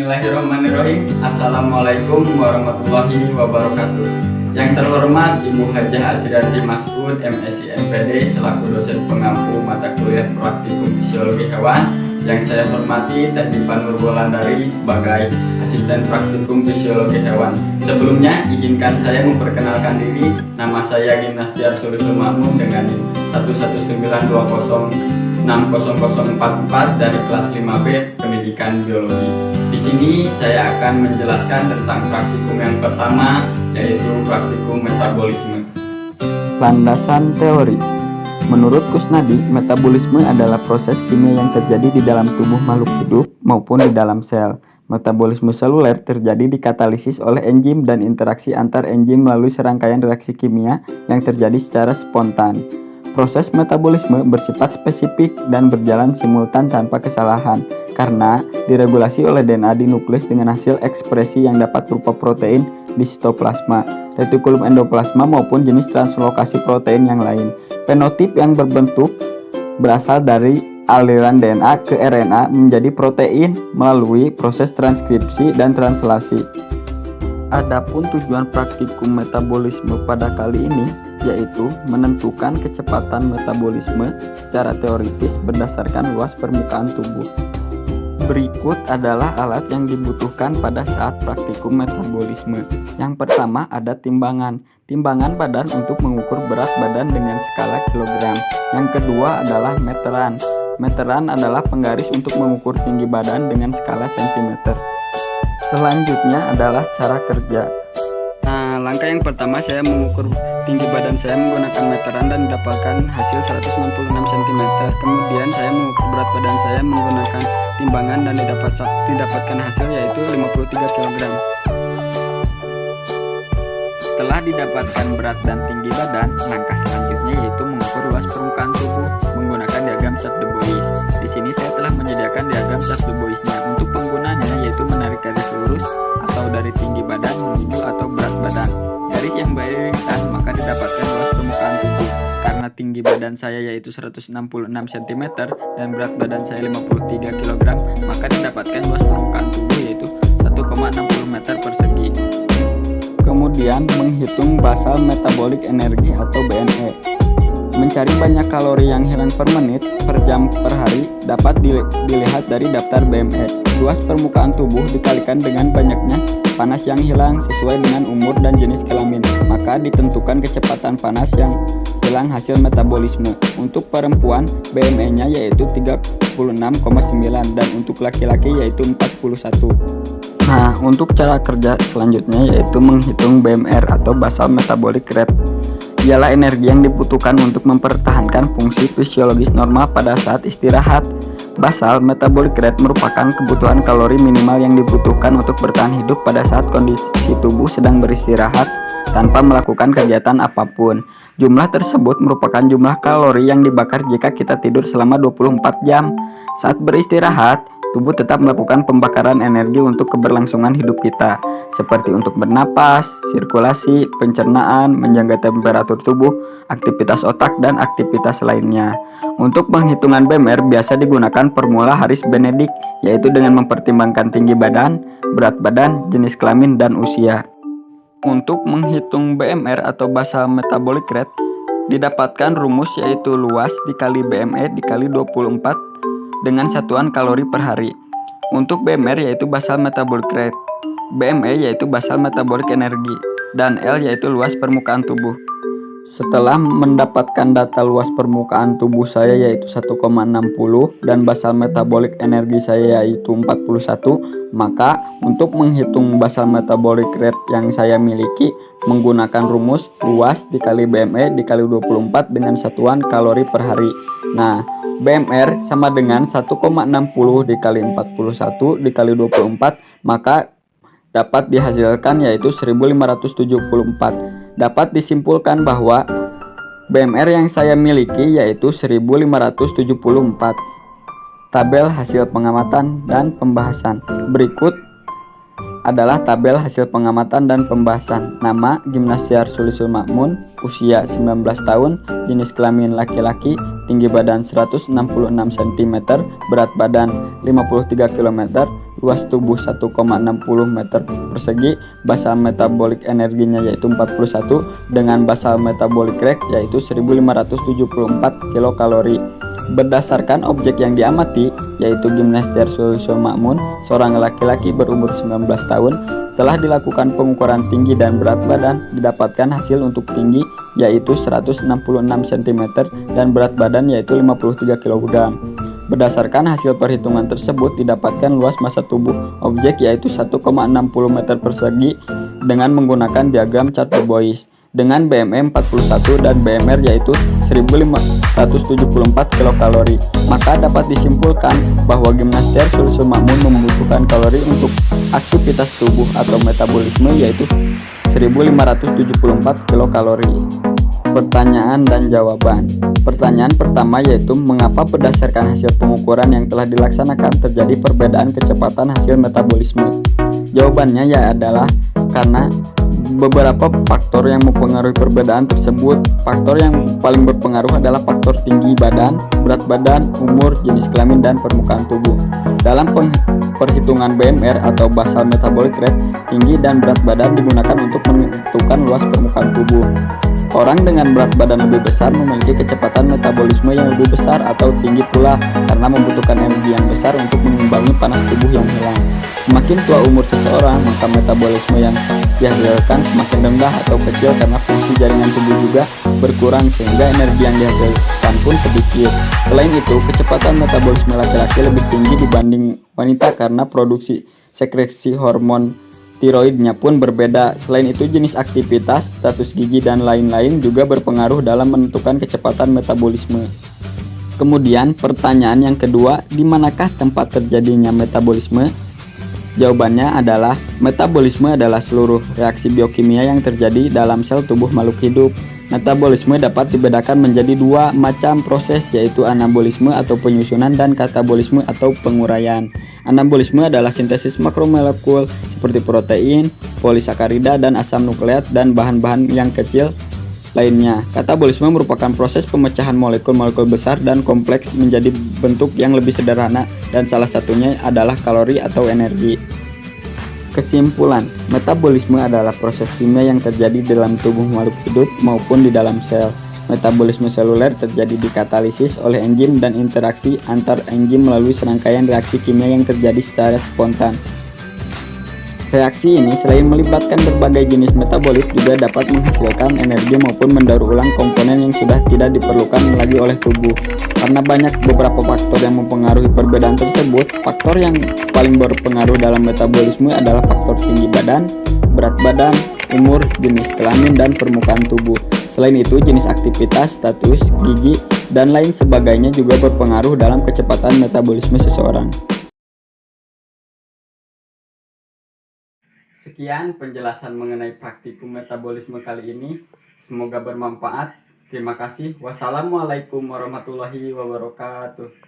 Bismillahirrahmanirrahim. Assalamualaikum warahmatullahi wabarakatuh. Yang terhormat Ibu Hajah Asrianti Masud, MSc MPD, selaku dosen pengampu mata kuliah praktikum fisiologi hewan. Yang saya hormati Teh Dipa Nurwulandari sebagai asisten praktikum fisiologi hewan. Sebelumnya izinkan saya memperkenalkan diri. Nama saya Gimnastiar Sulisul Makmun dengan 11920060044 dari kelas 5B Pendidikan Biologi. Di sini saya akan menjelaskan tentang praktikum yang pertama, yaitu praktikum metabolisme. Landasan teori. Menurut Kusnadi, metabolisme adalah proses kimia yang terjadi di dalam tubuh makhluk hidup maupun di dalam sel. Metabolisme seluler terjadi di katalisis oleh enzim dan interaksi antar enzim melalui serangkaian reaksi kimia yang terjadi secara spontan. Proses metabolisme bersifat spesifik dan berjalan simultan tanpa kesalahan karena diregulasi oleh DNA di nukleus dengan hasil ekspresi yang dapat berupa protein di sitoplasma, retikulum endoplasma maupun jenis translokasi protein yang lain. Fenotip yang berbentuk berasal dari aliran DNA ke RNA menjadi protein melalui proses transkripsi dan translasi. Adapun tujuan praktikum metabolisme pada kali ini yaitu menentukan kecepatan metabolisme secara teoritis berdasarkan luas permukaan tubuh. Berikut adalah alat yang dibutuhkan pada saat praktikum metabolisme. Yang pertama ada timbangan. Timbangan badan untuk mengukur berat badan dengan skala kilogram. Yang kedua adalah meteran. Meteran adalah penggaris untuk mengukur tinggi badan dengan skala sentimeter. Selanjutnya adalah cara kerja. Nah, langkah yang pertama saya mengukur tinggi badan saya menggunakan meteran dan mendapatkan hasil 166 cm. Kemudian saya mengukur berat badan saya menggunakan timbangan dan didapatkan hasil yaitu 53 kg. Setelah didapatkan berat dan tinggi badan, langkah selanjutnya yaitu mengukur luas permukaan tubuh menggunakan diagram Charles de Bois. Di sini saya telah menyediakan diagram Charles de Bois-nya. Untuk penggunaannya yaitu menarik garis lurus atau dari tinggi badan menuju atau berat badan. Garis yang beririsan maka didapatkan luas permukaan tubuh. Karena tinggi badan saya yaitu 166 cm dan berat badan saya 53 kg, maka didapatkan luas permukaan tubuh yaitu 1,60 meter persegi. Kemudian menghitung basal metabolic energy atau BME. Mencari banyak kalori yang hilang per menit, per jam, per hari dapat dilihat dari daftar BME. Luas permukaan tubuh dikalikan dengan banyaknya panas yang hilang sesuai dengan umur dan jenis kelamin, maka ditentukan kecepatan panas yang hilang hasil metabolisme. Untuk perempuan, BME-nya yaitu 36,9 dan untuk laki-laki yaitu 41. Nah, untuk cara kerja selanjutnya yaitu menghitung BMR atau basal metabolic rate. Ialah energi yang dibutuhkan untuk mempertahankan fungsi fisiologis normal pada saat istirahat. Basal metabolic rate merupakan kebutuhan kalori minimal yang dibutuhkan untuk bertahan hidup pada saat kondisi tubuh sedang beristirahat tanpa melakukan kegiatan apapun. Jumlah tersebut merupakan jumlah kalori yang dibakar jika kita tidur selama 24 jam. Saat beristirahat, tubuh tetap melakukan pembakaran energi untuk keberlangsungan hidup kita, seperti untuk bernapas, sirkulasi, pencernaan, menjaga temperatur tubuh, aktivitas otak, dan aktivitas lainnya. Untuk penghitungan BMR biasa digunakan formula Harris-Benedict, yaitu dengan mempertimbangkan tinggi badan, berat badan, jenis kelamin, dan usia. Untuk menghitung BMR atau basal metabolic rate, didapatkan rumus yaitu luas dikali BME dikali 24 dengan satuan kalori per hari. Untuk BMR yaitu basal metabolic rate, BME yaitu basal metabolic energy, dan L yaitu luas permukaan tubuh. Setelah mendapatkan data luas permukaan tubuh saya yaitu 1,60 dan basal metabolic energi saya yaitu 41, maka untuk menghitung basal metabolic rate yang saya miliki menggunakan rumus luas dikali BME dikali 24 dengan satuan kalori per hari. Nah, BMR sama dengan 1,60 dikali 41 dikali 24, maka dapat dihasilkan yaitu 1574. Dapat disimpulkan bahwa BMR yang saya miliki yaitu 1574. Tabel hasil pengamatan dan pembahasan. Berikut adalah tabel hasil pengamatan dan pembahasan. Nama Gimnastiar Sulisul Makmun, usia 19 tahun, jenis kelamin laki-laki, tinggi badan 166 cm, berat badan 53 kg, luas tubuh 1,60 meter persegi, basal metabolik energinya yaitu 41, dengan basal metabolik rate yaitu 1574 kilokalori. Berdasarkan objek yang diamati, yaitu Gimnastiar Sulsel Ma'mun, seorang laki-laki berumur 19 tahun, telah dilakukan pengukuran tinggi dan berat badan, didapatkan hasil untuk tinggi yaitu 166 cm dan berat badan yaitu 53 kg. Berdasarkan hasil perhitungan tersebut, didapatkan luas massa tubuh objek yaitu 1,60 meter persegi dengan menggunakan diagram chart Du Bois dengan BMR 41 dan BMR yaitu 1574 kilokalori. Maka dapat disimpulkan bahwa Gimnastiar Sulsel Ma'mun membutuhkan kalori untuk aktivitas tubuh atau metabolisme yaitu 1574 kilokalori. Pertanyaan dan jawaban. Pertanyaan pertama yaitu mengapa berdasarkan hasil pengukuran yang telah dilaksanakan terjadi perbedaan kecepatan hasil metabolisme? Jawabannya ya adalah karena beberapa faktor yang mempengaruhi perbedaan tersebut. Faktor yang paling berpengaruh adalah faktor tinggi badan, berat badan, umur, jenis kelamin, dan permukaan tubuh. Dalam perhitungan BMR atau basal metabolic rate, tinggi dan berat badan digunakan untuk menentukan luas permukaan tubuh. Orang dengan berat badan lebih besar memiliki kecepatan metabolisme yang lebih besar atau tinggi pula karena membutuhkan energi yang besar untuk mengimbangi panas tubuh yang hilang. Semakin tua umur seseorang, maka metabolisme yang dihasilkan semakin rendah atau kecil karena fungsi jaringan tubuh juga berkurang sehingga energi yang dihasilkan pun sedikit. Selain itu, kecepatan metabolisme laki-laki lebih tinggi dibanding wanita karena produksi sekresi hormon tiroidnya pun berbeda. Selain itu, jenis aktivitas, status gizi, dan lain-lain juga berpengaruh dalam menentukan kecepatan metabolisme. Kemudian, pertanyaan yang kedua, di manakah tempat terjadinya metabolisme? Jawabannya adalah metabolisme adalah seluruh reaksi biokimia yang terjadi dalam sel tubuh makhluk hidup. Metabolisme dapat dibedakan menjadi dua macam proses, yaitu anabolisme atau penyusunan dan katabolisme atau penguraian. Anabolisme adalah sintesis makromolekul seperti protein, polisakarida, dan asam nukleat dan bahan-bahan yang kecil lainnya. Katabolisme merupakan proses pemecahan molekul-molekul besar dan kompleks menjadi bentuk yang lebih sederhana, dan salah satunya adalah kalori atau energi. Kesimpulan, metabolisme adalah proses kimia yang terjadi dalam tubuh makhluk hidup maupun di dalam sel. Metabolisme seluler terjadi di katalisis oleh enzim dan interaksi antar enzim melalui serangkaian reaksi kimia yang terjadi secara spontan. Reaksi ini selain melibatkan berbagai jenis metabolit juga dapat menghasilkan energi maupun mendaur ulang komponen yang sudah tidak diperlukan lagi oleh tubuh. Karena banyak beberapa faktor yang mempengaruhi perbedaan tersebut, faktor yang paling berpengaruh dalam metabolisme adalah faktor tinggi badan, berat badan, umur, jenis kelamin, dan permukaan tubuh. Selain itu, jenis aktivitas, status gizi, dan lain sebagainya juga berpengaruh dalam kecepatan metabolisme seseorang. Sekian penjelasan mengenai praktikum metabolisme kali ini. Semoga bermanfaat. Terima kasih. Wassalamualaikum warahmatullahi wabarakatuh.